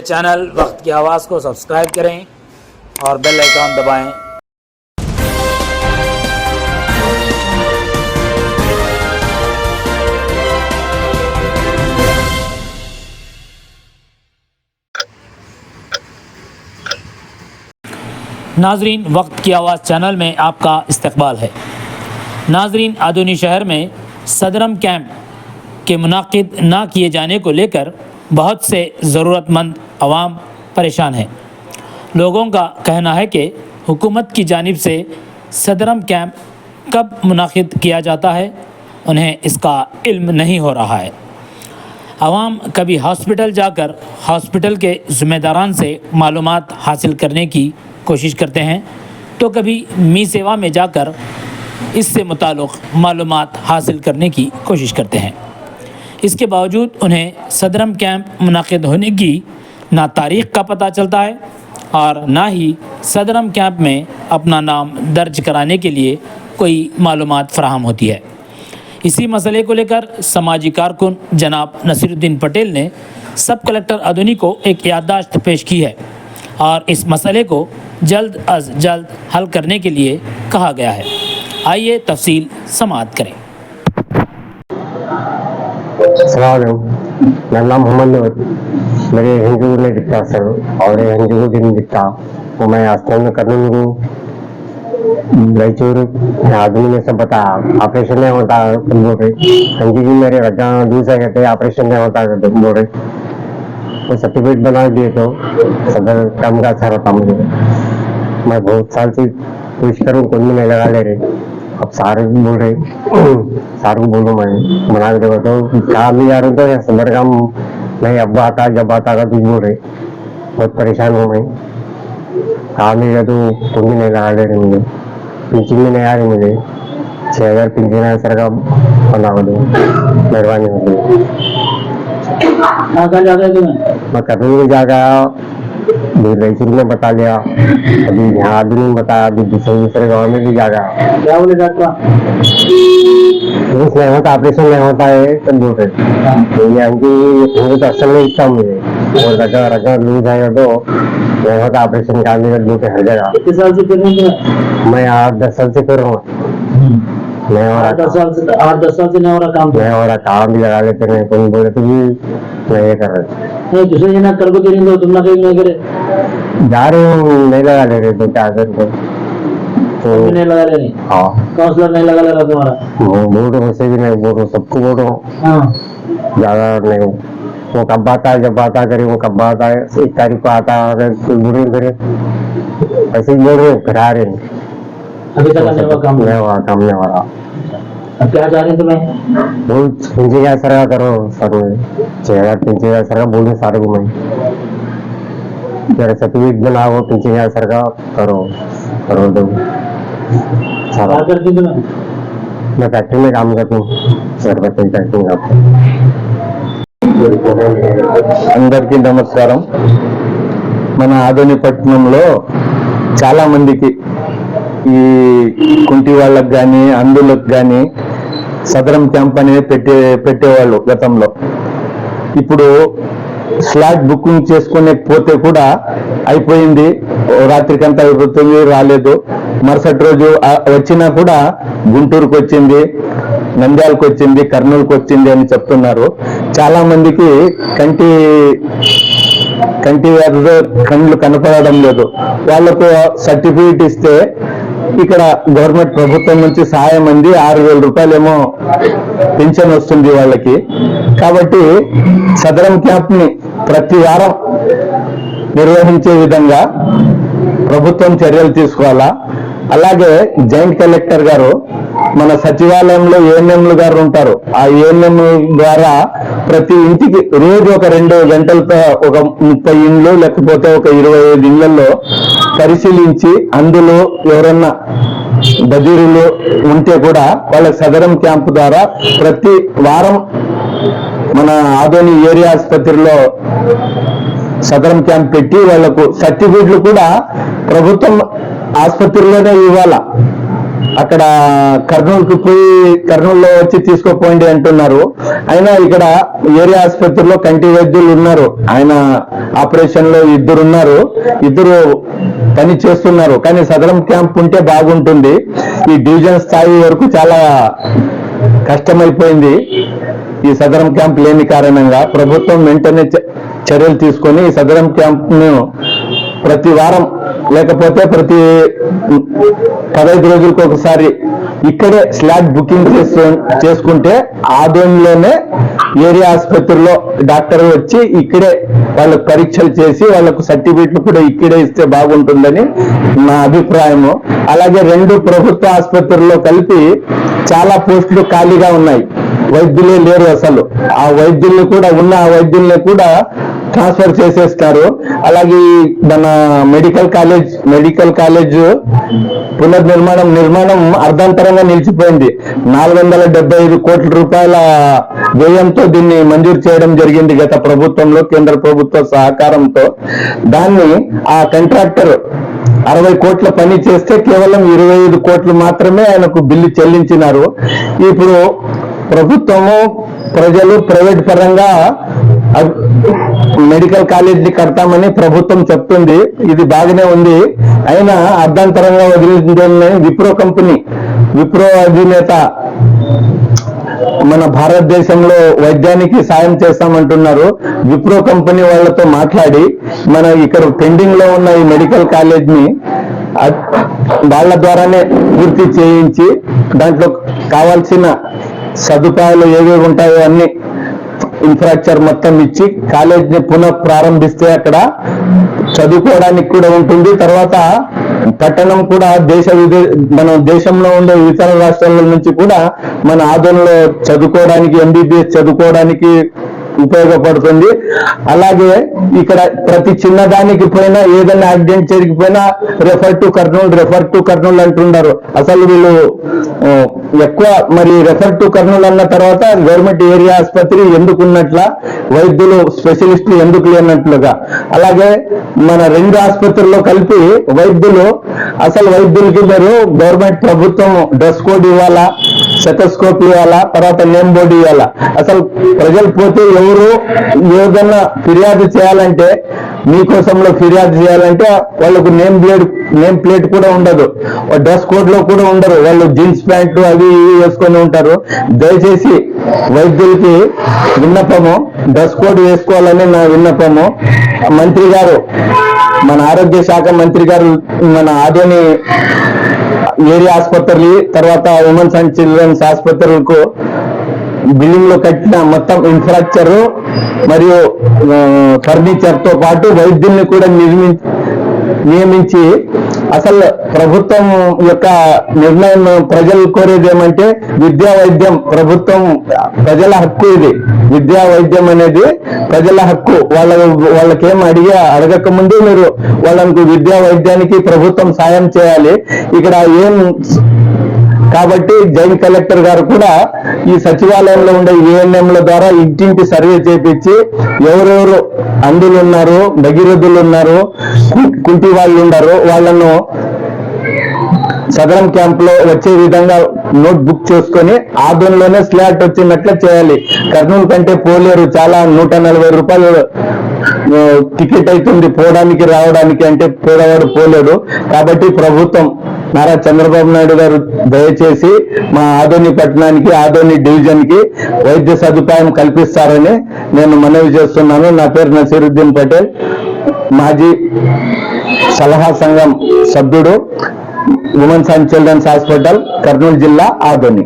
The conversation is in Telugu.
चैनल वक्त की आवाज़ को सब्सक्राइब करें और बेल आइकॉन दबाएं। नाजरीन, वक्त की आवाज़ चैनल में आपका इस्तकबाल है। नाजरीन, आदोनी शहर में सदरम कैंप के मुनाकिद ना किए जाने को लेकर बहुत से ज़रूरतमंद अवाम परेशान हैं। लोगों का कहना है कि हुकूमत की जानिब से सदरम कैंप कब मुनाकिद किया जाता है, उन्हें इसका इल्म नहीं हो रहा है। अवाम कभी हॉस्पिटल जाकर हॉस्पिटल के ज़िम्मेदारान से मालूमात हासिल करने की कोशिश करते हैं, तो कभी मी सेवा में जाकर इससे मुताल्लिक़ मालूमात हासिल करने की कोशिश करते हैं। इसके बावजूद उन्हें सदरम कैंप मुनाकिद होने की ना तारीख़ का पता चलता है और ना ही सदरम कैंप में अपना नाम दर्ज कराने के लिए कोई मालूमात फ़राहम होती है। इसी मसले को लेकर समाजी कारकुन जनाब नसीरुद्दीन पटेल ने सब कलेक्टर आदोनी को एक याददाश्त पेश की है और इस मसले को जल्द अज जल्द हल करने के लिए कहा गया है। आइए तफसील समाअत करें। मेरा नाम मोहम्मद नूर, मेरे हिंदू में दिखता सर और हिंदू दिन दिखता वो मैं आस्थान में करने रायचूर आदमी ने सब बताया ऑपरेशन नहीं होता बोल रहे। संजी जी मेरे रजा दूसरा कहते ऑपरेशन नहीं होता बोल रहे। वो सर्टिफिकेट बना दिए तो सदर काम का अच्छा रहता मुझे। मैं बहुत साल से कोशिश करूँ कोई नहीं लगा ले रहे। अब सारे बोल रहे सार को बोलो मैं बना के देगा तो काम नहीं आ रहा तो सदर काम नहीं अब आता जब आता का तुझ बोल रहे। बहुत परेशान हूँ मैं, काम नहीं रहा तो कोई नहीं लगा ले रहे मुझे। पिंचिंग में नहीं आ रही मुझे। 6000 पिंचिंग है सर का बना दो, मेहरबानी होगी। मैं कभी जागा रायचूर में बता लिया, अभी यहाँ आदमी ने बताया, अभी दूसरे गाँव में भी जागा। क्या बोले डॉक्टर? नहीं होता, ऑपरेशन नहीं होता है तो बोल रहे तो असल में इच्छा मुझे और रजा लूज है तो नहीं होता ऑपरेशन का बोलते हर जगह। कितने साल से कर रहे हैं? मैं 8-10 साल से कर रहा हूँ। नहीं हो रहा 8-10 साल से नहीं हो रहा काम। नहीं हो रहा, काम भी लगा लेते हैं, कोई बोले तो भी मैं ये कर रहे दूसरे जना कर को नहीं तुम ना कहीं नहीं करे जा रहे हो नहीं लगा ले रहे तो क्या कर तो नहीं लगा ले रहे। हाँ काउंसलर नहीं लगा ले रहा तुम्हारा? बोल रहा वैसे भी नहीं बोल रहा, सबको बोल रहा हूँ ज्यादा नहीं। वो कब आता है जब आता करे वो कब आता है 1 तारीख को आता है बुरे करे ऐसे ही बोल रहे फिर आ रहे। अभी तक काम नहीं हुआ, काम नहीं हो रहा। अब क्या चाह रहे तुम्हें? बहुत पिंचिंग सर करो सर में 6000 पिंचिंग सर का बोल सारे को मैं सर्टिफिकेट बनाओ पिंचिंग सर का करो दो। क्या करती तुम्हें? मैं फैक्ट्री में काम करती हूँ सर, फैक्ट्री का। అందరికీ నమస్కారం। మన ఆదోని పట్టణంలో చాలా మందికి ఈ కుంటి వాళ్ళకి కానీ అందులకు కానీ సదరం క్యాంప్ అనేది పెట్టేవాళ్ళు గతంలో. ఇప్పుడు స్లాట్ బుకింగ్ చేసుకునే పోతే కూడా అయిపోయింది, రాత్రికంతా అయిపోతుంది, రాలేదు. మరుసటి రోజు వచ్చినా కూడా గుంటూరుకు వచ్చింది, నంద్యాలకు వచ్చింది, కర్నూలుకు వచ్చింది అని చెప్తున్నారు. చాలా మందికి కంటి వ్యాధితో కళ్ళు కనపడడం లేదు. వాళ్లకు సర్టిఫికేట్ ఇస్తే ఇక్కడ గవర్నమెంట్ ప్రభుత్వం నుంచి సహాయం అంది 6000 రూపాయలు ఏమో పెన్షన్ వస్తుంది వాళ్ళకి. కాబట్టి సదరం క్యాంప్ ని ప్రతి వారం నిర్వహించే విధంగా ప్రభుత్వం చర్యలు తీసుకోవాలా. అలాగే జాయింట్ కలెక్టర్ గారు మన సచివాలయంలో ఏఎన్ఎంలు గారు ఉంటారు, ఆ ఏఎన్ఎం ద్వారా ప్రతి ఇంటికి రోజు ఒక 2 గంటలతో ఒక 30 ఇండ్లు లేకపోతే ఒక 25 ఇళ్లలో పరిశీలించి అందులో ఎవరన్నా బదిలీలు ఉంటే కూడా వాళ్ళ సదరం క్యాంప్ ద్వారా ప్రతి వారం మన ఆదోని ఏరియా ఆసుపత్రిలో సదరం క్యాంప్ పెట్టి వాళ్లకు సర్టిఫికెట్లు కూడా ప్రభుత్వం ఆసుపత్రిలోనే ఇవ్వాలా. అక్కడ కర్నూలుకి పోయి కర్నూలులో వచ్చి తీసుకోపోండి అంటున్నారు. అయినా ఇక్కడ ఏరియా ఆసుపత్రిలో కంటి వైద్యులు ఉన్నారు, ఆయన ఆపరేషన్ లో ఇద్దరు పని చేస్తున్నారు. కానీ సదరం క్యాంప్ ఉంటే బాగుంటుంది. ఈ డివిజన్ స్థాయి వరకు చాలా కష్టమైపోయింది. ఈ సదరం క్యాంప్ లేని కారణంగా ప్రభుత్వం వెంటనే చర్యలు తీసుకొని ఈ సదరం క్యాంప్ ను ప్రతి వారం లేకపోతే ప్రతి 15 రోజులకు ఒకసారి ఇక్కడే స్లాట్ బుకింగ్ చేసుకుంటే ఆదోనిలోనే ఏరియా ఆసుపత్రిలో డాక్టర్ వచ్చి ఇక్కడే వాళ్ళకు పరీక్షలు చేసి వాళ్ళకు సర్టిఫికెట్లు కూడా ఇక్కడే ఇస్తే బాగుంటుందని నా అభిప్రాయము. అలాగే 2 ప్రభుత్వ ఆసుపత్రుల్లో కలిపి చాలా పోస్టులు ఖాళీగా ఉన్నాయి, వైద్యులే లేరు అసలు. ఆ వైద్యుల్ని కూడా ఆ వైద్యుల్ని కూడా ట్రాన్స్ఫర్ చేసేస్తారు. అలాగే మన మెడికల్ కాలేజ్ నిర్మాణం అర్ధాంతరంగా నిలిచిపోయింది. 475 కోట్ల రూపాయల వ్యయంతో దీన్ని మంజూరు చేయడం జరిగింది గత ప్రభుత్వంలో, కేంద్ర ప్రభుత్వ సహకారంతో. దాన్ని ఆ కాంట్రాక్టర్ 60 కోట్ల పని చేస్తే కేవలం 25 కోట్లు మాత్రమే ఆయనకు బిల్లు చెల్లించినారు. ఇప్పుడు ప్రభుత్వము ప్రజలు ప్రైవేట్ పరంగా మెడికల్ కాలేజీ కడతామని ప్రభుత్వం చెప్తుంది, ఇది బాగానే ఉంది. అయినా అర్ధాంతరంగా వదిలిందని విప్రో అధినేత మన భారతదేశంలో వైద్యానికి సాయం చేస్తామంటున్నారు. విప్రో కంపెనీ వాళ్ళతో మాట్లాడి మన ఇక్కడ పెండింగ్ లో ఉన్న ఈ మెడికల్ కాలేజ్ ని వాళ్ళ ద్వారానే పూర్తి చేయించి దాంట్లో కావాల్సిన సదుపాయాలు ఏవేవి ఉంటాయో అన్ని ఇన్ఫ్రాస్ట్రక్చర్ మొత్తం ఇచ్చి కాలేజీని పునః ప్రారంభిస్తే అక్కడ చదువుకోవడానికి కూడా ఉంటుంది. తర్వాత పట్టణం కూడా మన దేశంలో ఉండే ఇతర రాష్ట్రాల నుంచి కూడా మన ఆదోనిలో చదువుకోవడానికి, ఎంబీబీఎస్ చదువుకోవడానికి ఉపయోగపడుతుంది. అలాగే ఇక్కడ ప్రతి చిన్నదానికి పోయినా, ఏదైనా యాక్సిడెంట్ జరిగిపోయినా రెఫర్ టు కర్నూలు అంటున్నారు. అసలు వీళ్ళు ఎక్కువ మరి రెఫర్ టు కర్నూలు అన్న తర్వాత గవర్నమెంట్ ఏరియా ఆసుపత్రి ఎందుకు ఉన్నట్ల, వైద్యులు స్పెషలిస్టులు ఎందుకు లేనట్లుగా. అలాగే మన 2 ఆసుపత్రుల్లో కలిపి వైద్యులకి మీరు గవర్నమెంట్ ప్రభుత్వం డ్రెస్ కోడ్ ఇవ్వాలా, సెటోస్కోప్ ఇవ్వాలా, తర్వాత నేమ్ బోర్డు ఇవ్వాలా. అసలు ప్రజలు పోతే ఎవరు ఏదన్నా ఫిర్యాదు చేయాలంటే, మీకోసంలో ఫిర్యాదు చేయాలంటే వాళ్ళకు నేమ్ ప్లేట్ కూడా ఉండదు, డ్రెస్ కోడ్ లో కూడా ఉండరు, వాళ్ళు జీన్స్ ప్యాంటు అవి వేసుకొని ఉంటారు. దయచేసి వైద్యులకి విన్నపము, డ్రెస్ కోడ్ వేసుకోవాలని నా విన్నపము. మంత్రి గారు, మన ఆరోగ్య శాఖ మంత్రి గారు మన ఆదోని ఏరియా ఆసుపత్రి, తర్వాత ఉమెన్స్ అండ్ చిల్డ్రన్స్ ఆసుపత్రులకు బిల్డింగ్ లో కట్టిన మొత్తం ఇన్ఫ్రాస్ట్రక్చర్ మరియు ఫర్నిచర్ తో పాటు వైద్యుల్ని కూడా నియమించి, అసలు ప్రభుత్వం యొక్క నిర్ణయం ప్రజలు కోరేది ఏమంటే విద్యా వైద్యం, ప్రభుత్వం ప్రజల హక్కు, ఇది విద్యా వైద్యం అనేది ప్రజల హక్కు. వాళ్ళకేం అడగక ముందే మీరు వాళ్ళకు విద్యా వైద్యానికి ప్రభుత్వం సాయం చేయాలి. ఇక్కడ కాబట్టి జాయింట్ కలెక్టర్ గారు కూడా ఈ సచివాలయంలో ఉండే ఏఎన్ఎంల ద్వారా ఇంటింటి సర్వే చేపించి ఎవరెవరు అంధులు ఉన్నారు, భగీరథులు ఉన్నారు, కుంటి వాళ్ళు ఉన్నారు, వాళ్ళను సదరం క్యాంప్ లో వచ్చే విధంగా నోట్ బుక్ చేసుకొని ఆదోనిలోనే స్లాట్ వచ్చినట్లు చేయాలి. కర్నూలు కంటే పోలేరు, చాలా 140 రూపాయలు టికెట్ అవుతుంది పోవడానికి రావడానికి, అంటే పేదవాడు పోలేడు. కాబట్టి ప్రభుత్వం నారా చంద్రబాబు నాయుడు గారు దయచేసి మా ఆదోని పట్టణానికి, ఆదోని డివిజన్ కి వైద్య సదుపాయం కల్పిస్తారని నేను మనవి చేస్తున్నాను. నా పేరు నసీరుద్దీన్ పటేల్, మాజీ సలహా సంఘం సభ్యుడు, women's and children's hospital, Kurnool జిల్లా, ఆదోని.